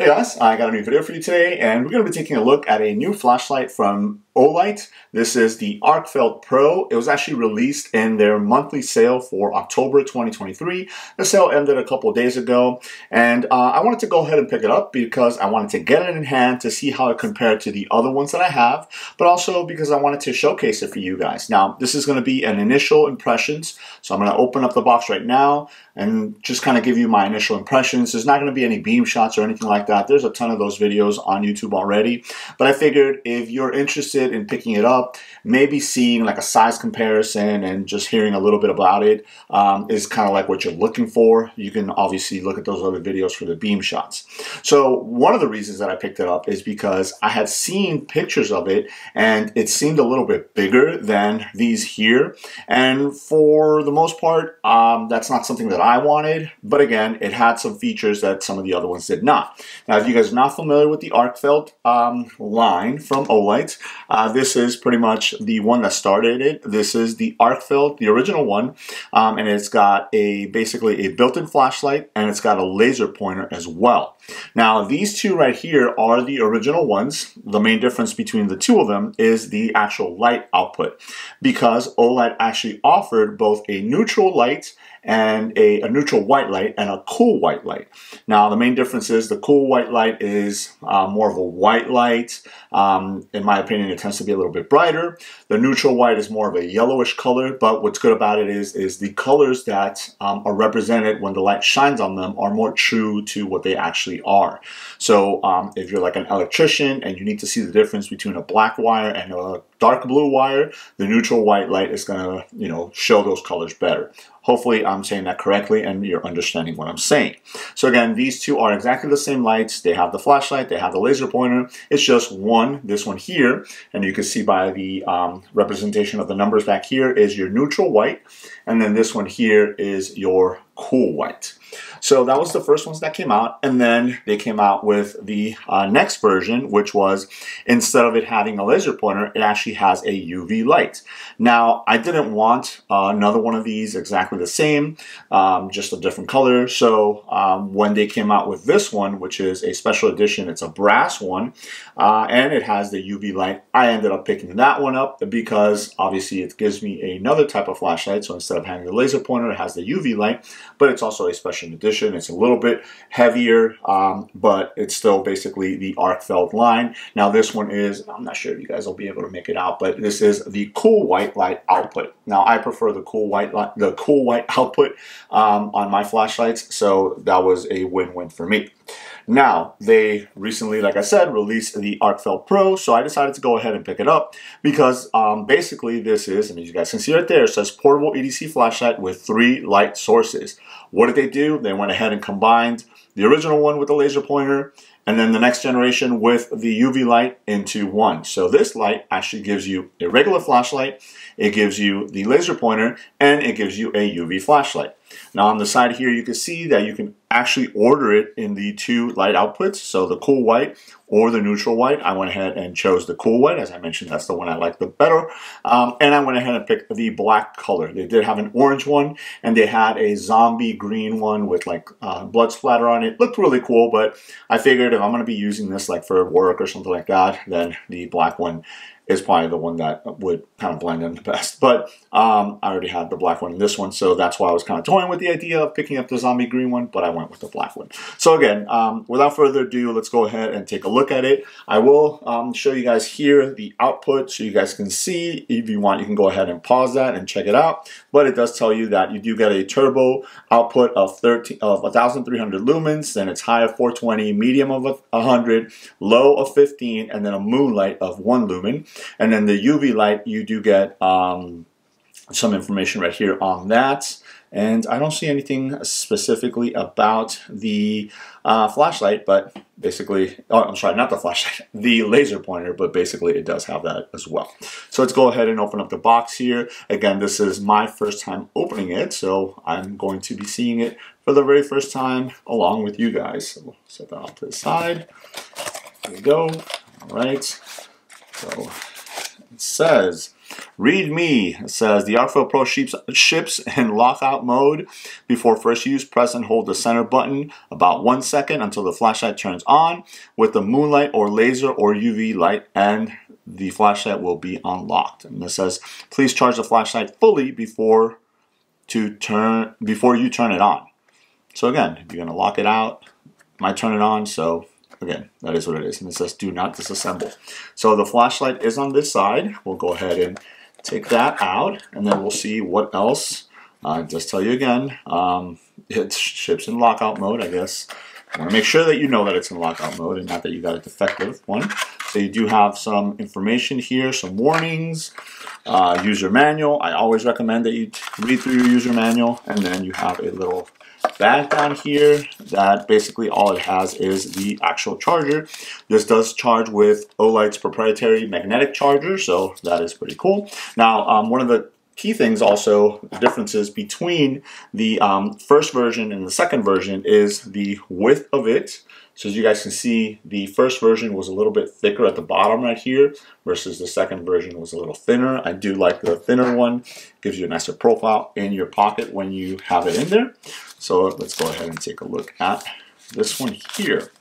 Hey guys, I got a new video for you today, and we're going to be taking a look at a new flashlight from Olight. This is the Arkfeld Pro. It was actually released in their monthly sale for October 2023. The sale ended a couple of days ago, and I wanted to go ahead and pick it up because I wanted to get it in hand to see how it compared to the other ones that I have, but also because I wanted to showcase it for you guys. Now, this is going to be an initial impressions, so I'm going to open up the box right now and just kind of give you my initial impressions. There's not going to be any beam shots or anything like that. There's a ton of those videos on YouTube already, but I figured if you're interested in picking it up, maybe seeing like a size comparison and just hearing a little bit about it is kind of like what you're looking for. You can obviously look at those other videos for the beam shots. So one of the reasons that I picked it up is because I had seen pictures of it and it seemed a little bit bigger than these here, and for the most part that's not something that I wanted, but again, it had some features that some of the other ones did not. Now, if you guys are not familiar with the Arkfeld line from Olight, this is pretty much the one that started it. This is the Arkfeld, the original one, and it's got basically a built-in flashlight, and it's got a laser pointer as well. Now, these two right here are the original ones. The main difference between the two of them is the actual light output, because Olight actually offered both a neutral light and a neutral white light and a cool white light. Now, the main difference is the cool white light is more of a white light. In my opinion, it tends to be a little bit brighter. The neutral white is more of a yellowish color, but what's good about it is the colors that are represented when the light shines on them are more true to what they actually are. So if you're like an electrician and you need to see the difference between a black wire and a dark blue wire, the neutral white light is going to, show those colors better. Hopefully I'm saying that correctly and you're understanding what I'm saying. So again, these two are exactly the same lights. They have the flashlight, they have the laser pointer. It's just this one here, and you can see by the representation of the numbers back here is your neutral white, and then this one here is your cool white. So that was the first ones that came out, and then they came out with the next version, which was, instead of it having a laser pointer, it actually has a UV light. Now, I didn't want another one of these exactly the same, just a different color. So when they came out with this one, which is a special edition, it's a brass one, and it has the UV light, I ended up picking that one up because obviously it gives me another type of flashlight. So instead of having the laser pointer, it has the UV light, but it's also a special edition. It's a little bit heavier, but it's still basically the Arkfeld line. Now this one is, I'm not sure if you guys will be able to make it out, but this is the cool white light output. Now I prefer the cool white output on my flashlights, so that was a win-win for me. Now, they recently, like I said, released the Arkfeld Pro, so I decided to go ahead and pick it up because basically this is, and as you guys can see right there, it says portable EDC flashlight with 3 light sources. What did they do? They went ahead and combined the original one with the laser pointer, and then the next generation with the UV light into one. So this light actually gives you a regular flashlight, it gives you the laser pointer, and it gives you a UV flashlight. Now on the side here, you can see that you can actually order it in the 2 light outputs, so the cool white or the neutral white. I went ahead and chose the cool white. As I mentioned, that's the one I like the better. And I went ahead and picked the black color. They did have an orange one, and they had a zombie green one with like blood splatter on it. Looked really cool, but I figured if I'm going to be using this like for work or something like that, then the black one is probably the one that would kind of blend in the best. But I already had the black one in this one, so that's why I was kind of toying with the idea of picking up the zombie green one, but I went with the black one. So again, without further ado, let's go ahead and take a look at it. I will show you guys here the output so you guys can see. If you want, you can go ahead and pause that and check it out. But it does tell you that you do get a turbo output of 1,300 lumens, then it's high of 420, medium of 100, low of 15, and then a moonlight of 1 lumen. And then the UV light, you do get some information right here on that. And I don't see anything specifically about the flashlight, but basically, oh, I'm sorry, not the flashlight, the laser pointer, but basically it does have that as well. So let's go ahead and open up the box here. Again, this is my first time opening it, so I'm going to be seeing it for the very first time along with you guys. So we'll set that off to the side. There we go. All right. So it says, Read me. It says the Arkfeld Pro ships in lockout mode. Before first use, press and hold the center button about 1 second until the flashlight turns on with the moonlight or laser or UV light, and the flashlight will be unlocked. And it says, please charge the flashlight fully before you turn it on. So again, if you're going to lock it out, might turn it on. So again, that is what it is. And it says do not disassemble. So the flashlight is on this side. We'll go ahead and take that out, and then we'll see what else. Just tell you again, it ships in lockout mode, I guess. I want to make sure that you know that it's in lockout mode and not that you got a defective one. So you do have some information here, some warnings, user manual. I always recommend that you read through your user manual, and then you have a little bag down here that basically all it has is the actual charger. This does charge with Olight's proprietary magnetic charger, so that is pretty cool. Now, one of the key things also, the differences between the first version and the second version is the width of it. So as you guys can see, the first version was a little bit thicker at the bottom right here versus the second version was a little thinner. I do like the thinner one. Gives you a nicer profile in your pocket when you have it in there. So let's go ahead and take a look at this one here.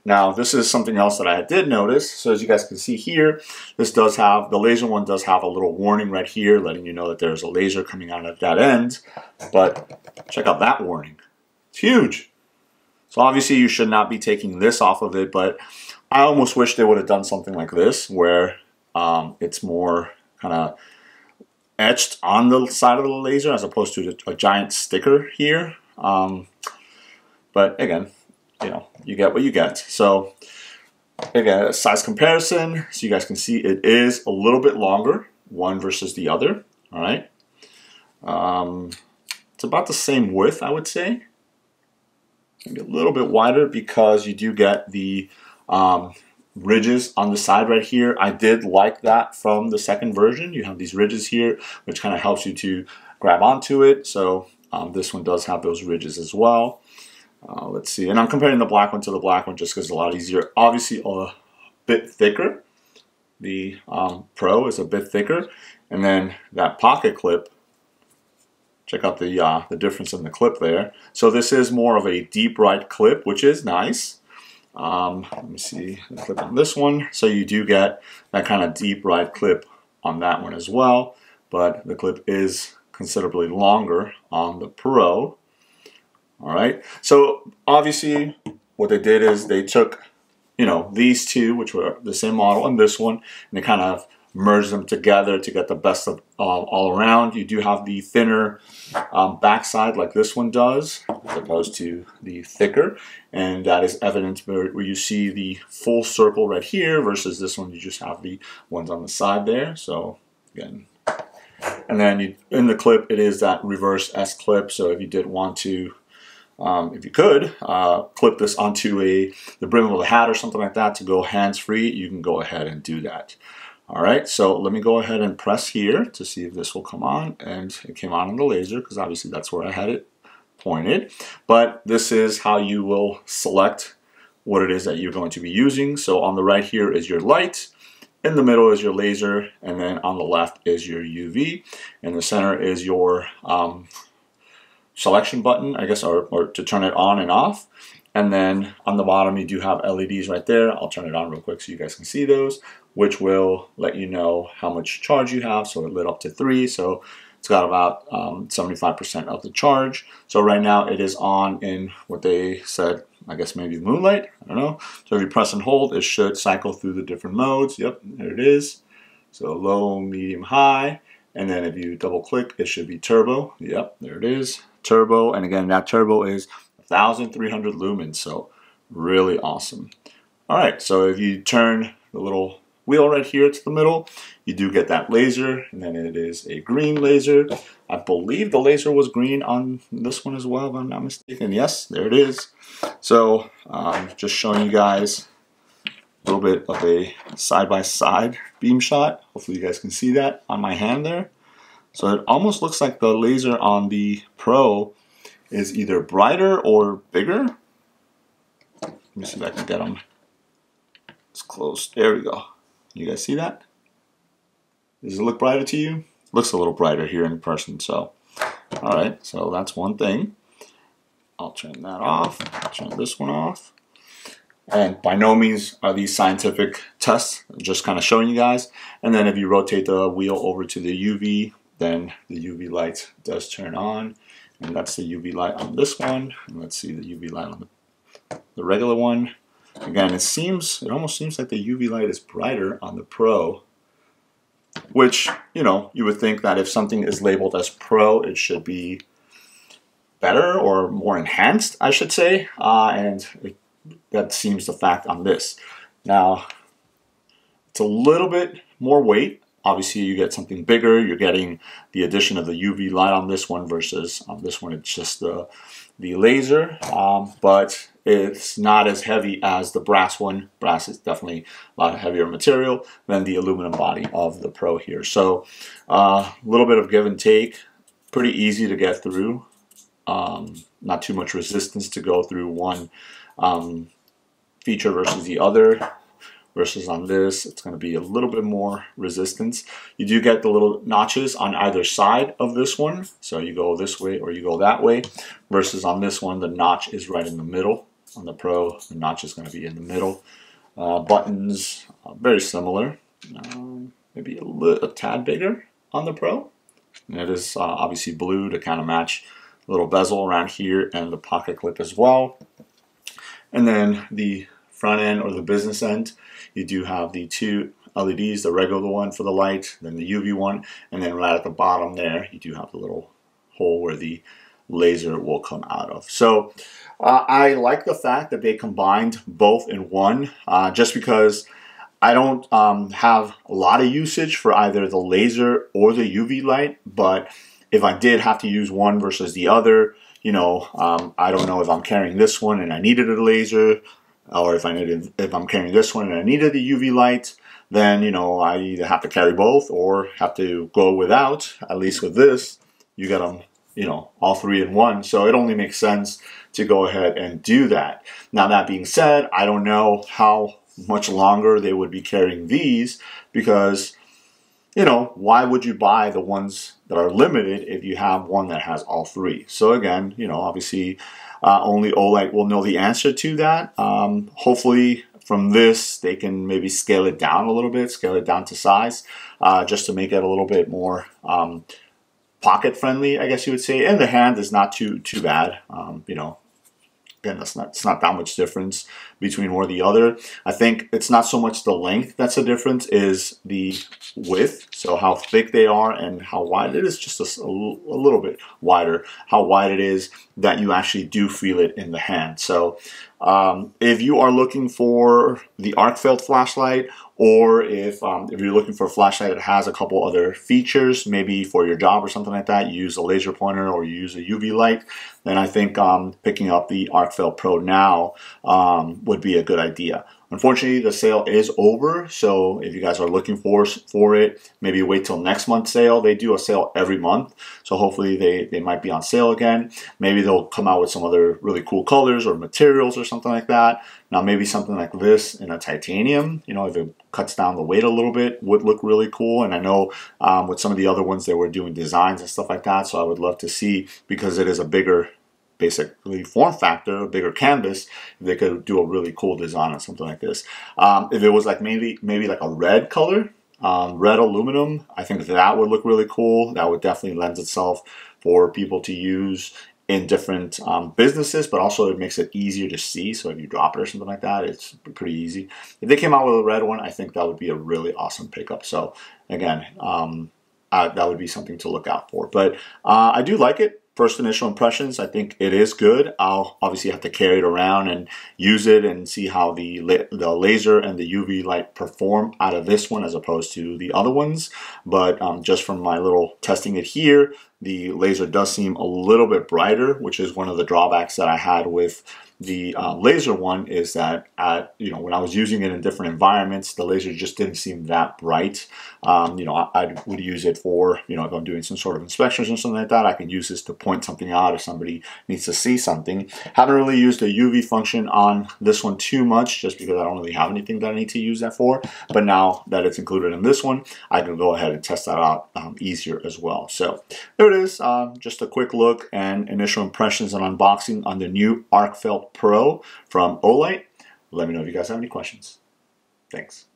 Now, this is something else that I did notice. So as you guys can see here, this does have, the laser one does have a little warning right here letting you know that there's a laser coming out at that end. But check out that warning. It's huge. So obviously you should not be taking this off of it, but I almost wish they would have done something like this where it's more kind of etched on the side of the laser as opposed to a giant sticker here. But again, you know, you get what you get. So again, a size comparison, so you guys can see it is a little bit longer, one versus the other. All right, it's about the same width, I would say. Maybe a little bit wider because you do get the ridges on the side right here. I did like that from the second version. You have these ridges here, which kind of helps you to grab onto it. So this one does have those ridges as well. Let's see, and I'm comparing the black one to the black one just because it's a lot easier. Obviously a bit thicker. The Pro is a bit thicker. And then that pocket clip, check out the difference in the clip there. So this is more of a deep right clip, which is nice. Let me see the clip on this one. So you do get that kind of deep right clip on that one as well, but the clip is considerably longer on the Pro. All right, so obviously what they did is they took, you know, these two, which were the same model, and this one, and they kind of merged them together to get the best of all around. You do have the thinner backside like this one does, as opposed to the thicker, and that is evident where you see the full circle right here versus this one, you just have the ones on the side there. So again, and then in the clip, it is that reverse S clip, so if you did want to, if you could clip this onto the brim of a hat or something like that to go hands-free, you can go ahead and do that. All right, so let me go ahead and press here to see if this will come on, and it came on the laser because obviously that's where I had it pointed. But this is how you will select what it is that you're going to be using. So on the right here is your light, in the middle is your laser, and then on the left is your UV, and the center is your selection button, I guess, or to turn it on and off. And then on the bottom you do have LEDs right there. I'll turn it on real quick so you guys can see those, which will let you know how much charge you have. So it lit up to 3, so it's got about 75% of the charge. So right now it is on in what they said, I guess maybe moonlight, I don't know. So if you press and hold, it should cycle through the different modes. Yep, there it is. So low, medium, high. And then if you double click, it should be turbo. Yep, there it is, turbo. And again, that turbo is 1,300 lumens, so really awesome. All right, so if you turn the little wheel right here to the middle, you do get that laser, and then it is a green laser. I believe the laser was green on this one as well, if I'm not mistaken. Yes, there it is. So just showing you guys a little bit of a side-by-side beam shot. Hopefully you guys can see that on my hand there. So it almost looks like the laser on the Pro is either brighter or bigger. Let me see if I can get them. It's close. There we go. You guys see that? Does it look brighter to you? Looks a little brighter here in person, so. All right, so that's one thing. I'll turn that off, turn this one off. And by no means are these scientific tests, just kind of showing you guys. And then if you rotate the wheel over to the UV, then the UV light does turn on. And that's the UV light on this one. And let's see the UV light on the regular one. Again, it almost seems like the UV light is brighter on the Pro, which, you know, you would think that if something is labeled as Pro, it should be better or more enhanced, I should say. That seems the fact on this. Now, it's a little bit more weight. Obviously, you get something bigger. You're getting the addition of the UV light on this one versus on this one, it's just the laser. But it's not as heavy as the brass one. Brass is definitely a lot heavier material than the aluminum body of the Pro here. So a little bit of give and take. Pretty easy to get through. Not too much resistance to go through one feature versus the other. Versus on this, it's going to be a little bit more resistance. You do get the little notches on either side of this one. So you go this way or you go that way. Versus on this one, the notch is right in the middle. On the Pro, the notch is going to be in the middle. Buttons, very similar. Maybe a tad bigger on the Pro. And it is obviously blue to kind of match a little bezel around here and the pocket clip as well. And then the front end or the business end, you do have the two LEDs, the regular one for the light, then the UV one, and then right at the bottom there, you do have the little hole where the laser will come out of. So I like the fact that they combined both in one, just because I don't have a lot of usage for either the laser or the UV light, but if I did have to use one versus the other, you know, I don't know if I'm carrying this one and I needed a laser, or if I'm carrying this one and I needed the UV light, then, you know, I either have to carry both or have to go without. At least with this, you get them, you know, all three in one. So it only makes sense to go ahead and do that. Now, that being said, I don't know how much longer they would be carrying these, because, you know, why would you buy the ones that are limited if you have one that has all three? So again, you know, obviously only Olight will know the answer to that. Hopefully from this, they can maybe scale it down a little bit, scale it down to size, just to make it a little bit more pocket friendly, I guess you would say. And the hand is not too bad, you know. Again, it's not that much difference between one or the other. I think it's not so much the length that's the difference, is the width. So how thick they are and how wide it is, just a little bit wider. How wide it is that you actually do feel it in the hand. So if you are looking for the Arkfeld flashlight, or if you're looking for a flashlight that has a couple other features, maybe for your job or something like that, you use a laser pointer or you use a UV light, then I think picking up the Arkfeld Pro now would be a good idea. Unfortunately, the sale is over, so if you guys are looking for it, maybe wait till next month's sale. They do a sale every month, so hopefully they might be on sale again. Maybe they'll come out with some other really cool colors or materials or something like that. Now, maybe something like this in a titanium, you know, if it cuts down the weight a little bit, would look really cool. And I know with some of the other ones, they were doing designs and stuff like that, so I would love to see, because it is a bigger, basically form factor, a bigger canvas, if they could do a really cool design on something like this. If it was like maybe like a red color, red aluminum, I think that would look really cool. That would definitely lend itself for people to use in different businesses, but also it makes it easier to see. So if you drop it or something like that, it's pretty easy. If they came out with a red one, I think that would be a really awesome pickup. So again, that would be something to look out for. But I do like it. First initial impressions, I think it is good. I'll obviously have to carry it around and use it and see how the laser and the UV light perform out of this one as opposed to the other ones. But just from my little testing it here, the laser does seem a little bit brighter, which is one of the drawbacks that I had with the laser one is that when I was using it in different environments, the laser just didn't seem that bright. I would use it for, if I'm doing some sort of inspections or something like that, I can use this to point something out if somebody needs to see something. Haven't really used the UV function on this one too much, just because I don't really have anything that I need to use that for. But now that it's included in this one, I can go ahead and test that out easier as well. So there it is, just a quick look and initial impressions and unboxing on the new Arkfeld Pro from Olight. Let me know if you guys have any questions. Thanks.